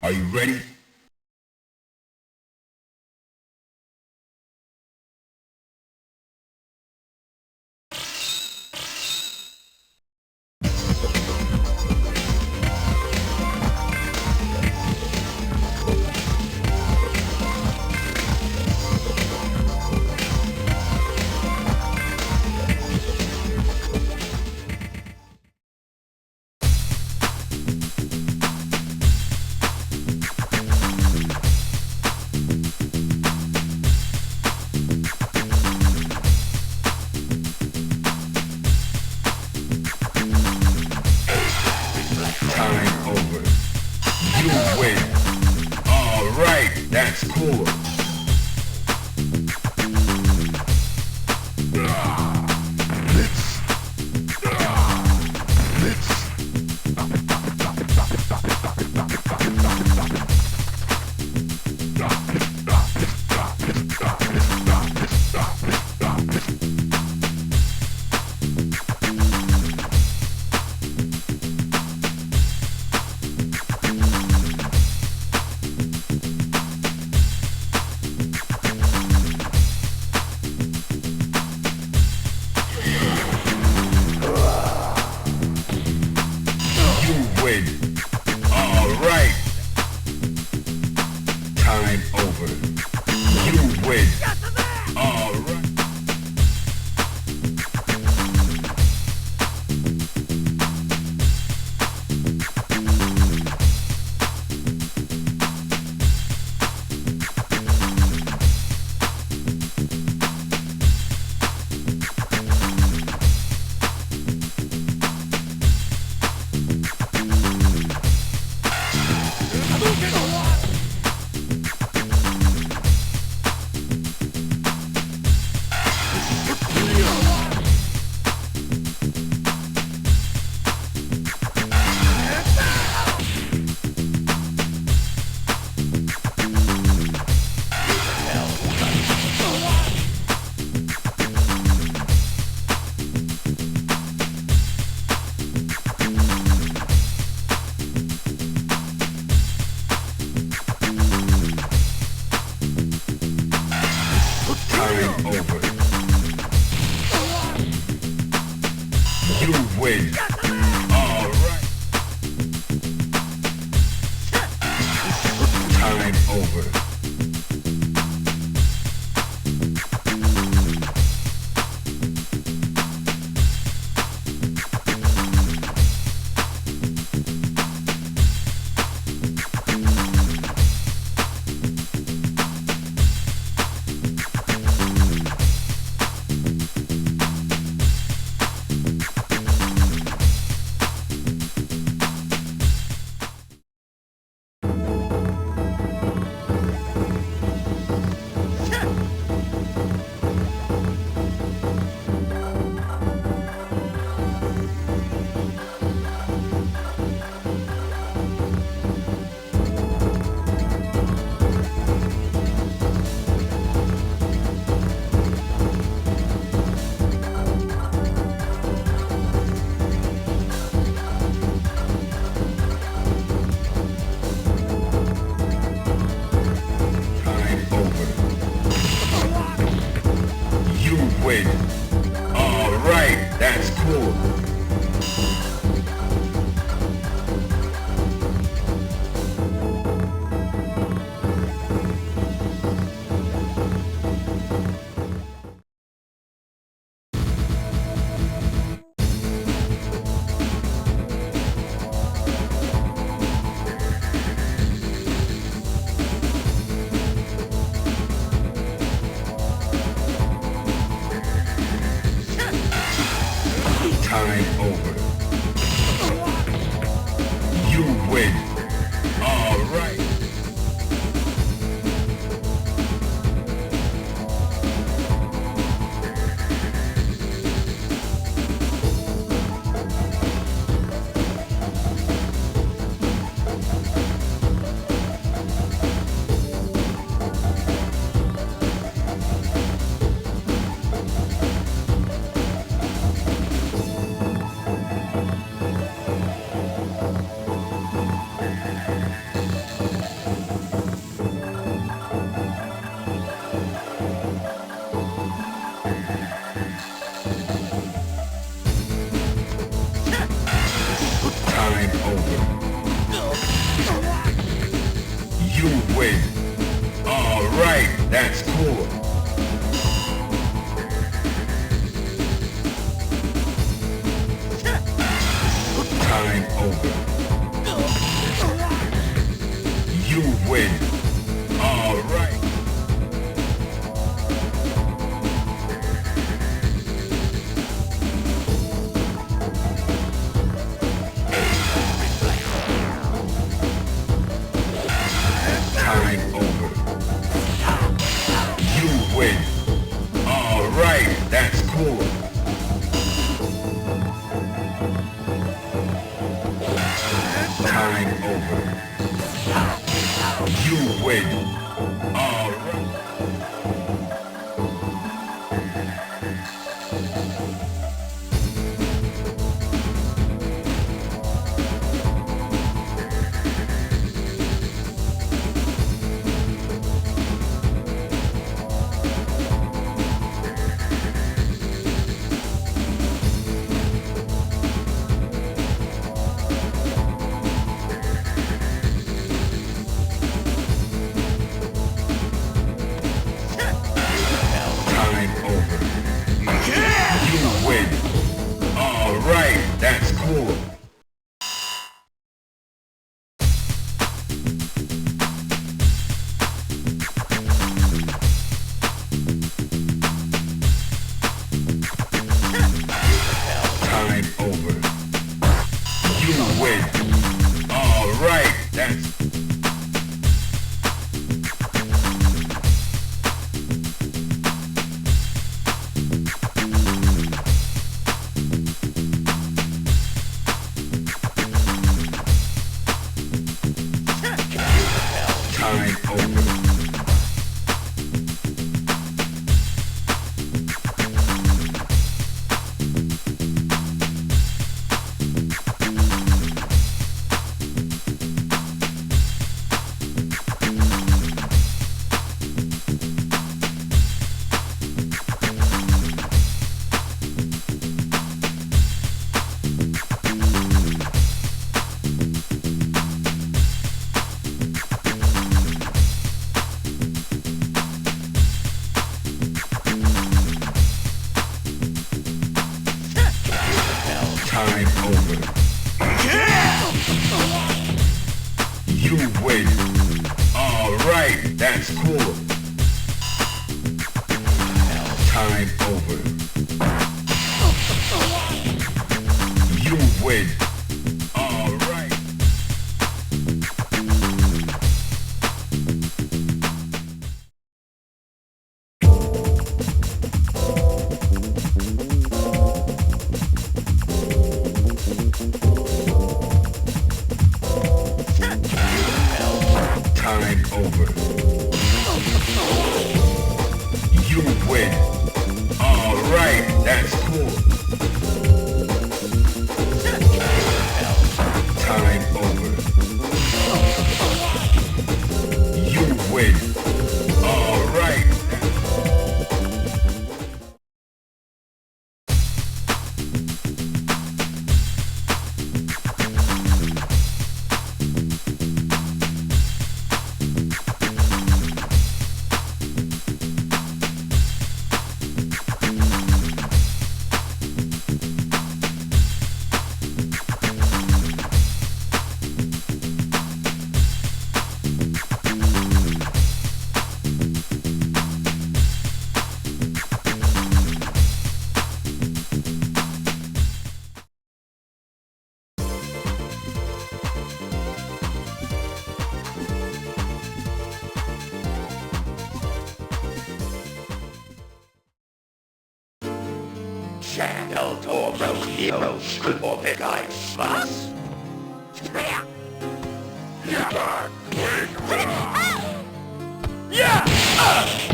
Are you ready? Time over. You win. Alright, that's cool. Alright. Time over. You win. Alright. Over. You win. Alright. Time over. that's cool. Time over. You win. All right. Time over. You win. All right, that's cool. Time over. You win. All right. Time over. You win. All right, that's cool. Time over. You win. All right, that's time over. Time over. You win. All right, that's cool. Time over. You win. All right. Time over. You win. All right, that's cool. Time over. You win. All right. Channel登録よろしくお願いします。Yeah!